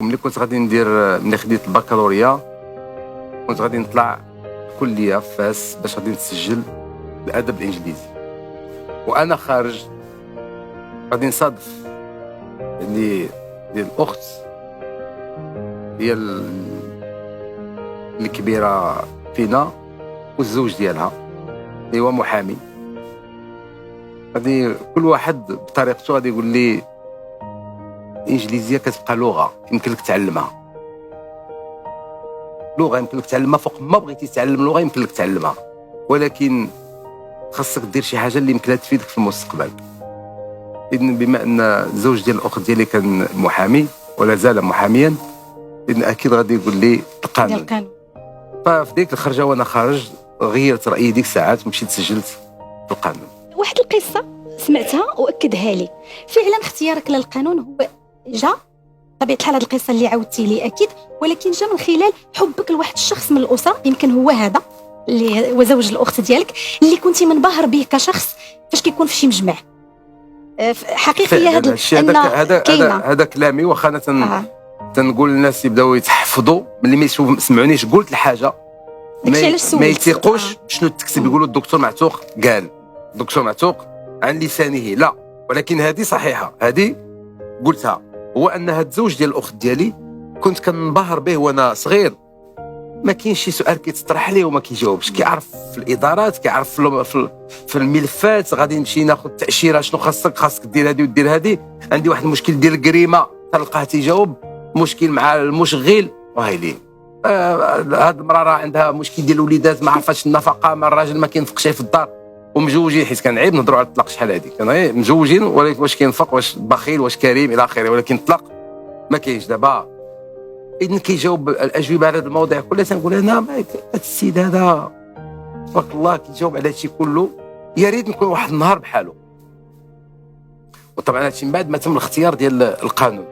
وملي كنت غادي ندير، ملي خديت البكالوريا كنت غادي نطلع كلية في فاس باش غادي نسجل الأدب الإنجليزي. وأنا خارج غادي نصادف اللي الأخت هي الكبيرة فينا والزوج ديالها اللي هو محامي. غادي كل واحد بطريقته غادي يقول لي الإنجليزية كتبقى لغة يمكن لك تعلمها، لغة يمكن لك تعلمها فوق ما بغيتي تتعلم لغة يمكن لك تعلمها، ولكن خاصك دير شي حاجة اللي يمكن لها تفيدك في المستقبل. إذن بما أن الزوج ديال الأخت ديالي كان محامي ولا زال محاميا، إذن أكيد غادي يقول لي القانون. ففي ديك الخرجة وأنا خارج غيرت رأيي ديك الساعات ومشيت سجلت في القانون. واحد القصة سمعتها وأكدها لي، فعلا اختيارك للقانون هو جا طبيعة الحال هذه القصة اللي عاودتي لي أكيد، ولكن جا من خلال حبك لواحد الشخص من الأسرة، يمكن هو هذا اللي هو زوج الأخت ديالك اللي كنتي منبهر به كشخص فاش كيكون في شي مجمع. حقيقية هذا الشيء هذا كلامي، واخا انا تنقول للناس يبداو يتحفظوا ملي ما يسمعونيش قلت الحاجة ما يثيقوش شنو تكتب. يقولوا الدكتور معتوق قال، الدكتور معتوق عن لسانه، لا، ولكن هذه صحيحة، هذه قلتها. هو أن هاد الزوج ديال الأخت ديالي كنت كنبهر به وأنا صغير. ما كاينش شي سؤال كيتطرح ليه وما كيجاوبش، كيعرف في الإدارات، كيعرف في الملفات. غادي نمشي ناخذ تأشيرة، شنو خاصك دير هذه ودير هذه. عندي واحد المشكل ديال الكريمة تلقاه تيجاوب، مشكل مع المشغل وهايلين. هاد المرأة راه عندها مشكل ديال الوليدات، ما عرفتش النفقة، ما الراجل ما كينفقش في الدار، ومجوجين، حيت كان عيب نهضروا على الطلاق شحال هذه، كان غير مجوجين، ولكن واش كينفق، واش بخيل، واش كريم الى اخره، ولكن الطلاق ما كاينش دابا. اذن كيجاوب الاجوبه على هذه المواضيع كلها. تنقول انا هذا السيد هذا تبارك الله كيجاوب على هادشي كله، يا ريت نكون واحد النهار بحاله. وطبعا هادشي من بعد ما تم الاختيار ديال القانون.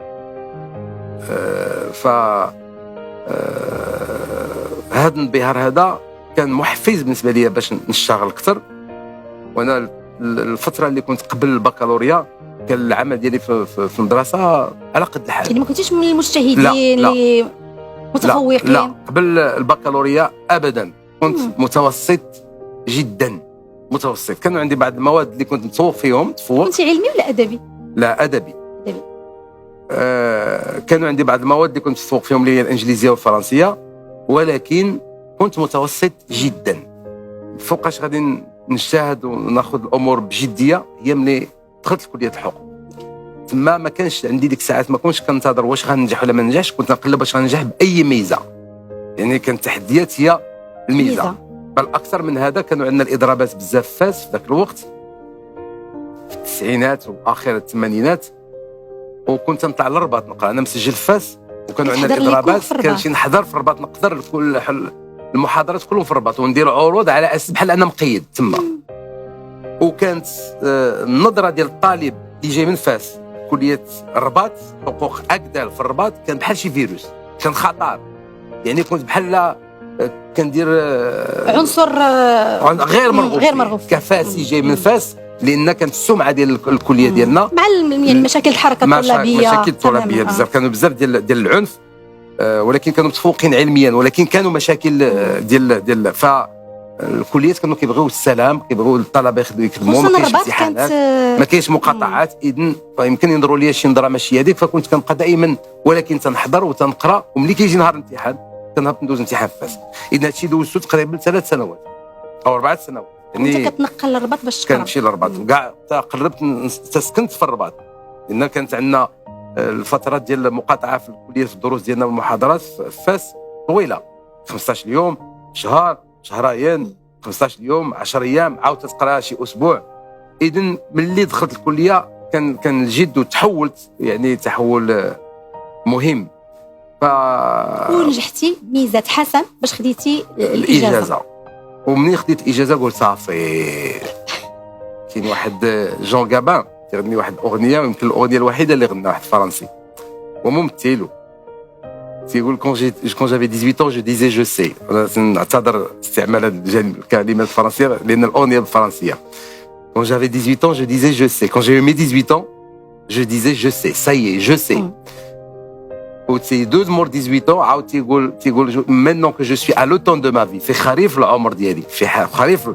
ف هذا الانبهار هذا كان محفز بالنسبه لي باش نشتغل اكثر. وانا الفتره اللي كنت قبل البكالوريا كان العمل ديالي في المدرسه على قد الحال، يعني ما كنتيش من المجتهدين اللي متفوقين. لا قبل البكالوريا ابدا، كنت متوسط جدا، متوسط. كانوا عندي بعض المواد اللي كنت متفوق فيهم. كنت علمي ولا ادبي؟ لا ادبي. كانوا عندي بعض المواد اللي كنت متفوق فيهم اللي هي الانجليزيه والفرنسيه، ولكن كنت متوسط جدا. فوقاش غادي نجتهد وناخذ الامور بجديه هي ملي دخلت لكليه الحقوق. تما ما كانش عندي ديك الساعات، ما كنتش كنتظر واش غننجح ولا ما ننجحش، كنت نقلب واش غننجح باي ميزه. يعني كانت التحديات هي الميزه. بل اكثر من هذا كانوا عندنا الاضرابات بزاف فاس في ذاك الوقت، في التسعينات واخر الثمانينات، وكنت نطلع للرباط نقرا. انا مسجل في فاس وكانوا عندنا الاضرابات، كان شي نحضر في الرباط، نقدر كل المحاضرات كلهم في الرباط، وندير عروض على اساس بحال انا مقيد تما. وكانت النظره ديال الطالب اللي جاي من فاس كليه الرباط حقوق اكدال في الرباط كان بحال شي فيروس، كان خطر. يعني كنت بحال كندير عنصر غير مرغوب كفاسي جاي من فاس، لان كانت السمعه ديال الكليه ديالنا مع المشاكل الحركه الطلابيه، مشاكل طلابيه بزاف، كانوا بزاف ديال العنف، ولكن كانوا متفوقين علميا، ولكن كانوا مشاكل ديال فالكليات كانوا كيبغيو السلام، كيبغيو الطلبه يخدموا، ما كاينش امتحانات، ما كاينش مقاطعات. اذن فيمكن ينظروا لي شي نظره ماشي هذيك، فكنت كنبقى دائما ولكن تنحضر وتنقرا، وملي كيجي نهار الامتحان كنهبط ندوز امتحان في فاس. اذن هادشي دوزته تقريبا 3 سنوات او 4 سنوات. يعني كنت كتنقل للرباط باش تقرا؟ كنمشي للرباط كاع، قربت تسكنت في الرباط، لان كانت عندنا الفترات ديال المقاطعه في الكليه في الدروس ديالنا والمحاضرات في فاس طويله، 15 يوم، شهر، شهرين، 15 يوم، 10 ايام، عاود تقرا شي اسبوع. اذن ملي دخلت الكليه كان الجد وتحولت، يعني تحول مهم. ونجحتي ميزات حسن باش خديتي الاجازه. ومنين خديت الاجازه قلت صافي. كاين واحد جون غابان تيغني واحد الاغنيه، ويمكن الاغنيه الوحيده اللي غناها واحد فرنسي وممثل، تيقول كون جافي 18 ans je disais je sais. انا نعتذر استعمال هذه الكلمه الفرنسيه لان الاغنيه بالفرنسيه. Quand j'avais 18 ans je disais je sais. Quand j'ai eu mes 18 ans je disais je sais. Ça y est, je sais. 12 مور 18 عاود تيقول maintenant que je suis à l'automne de ma vie في خريف العمر ديالي في خريف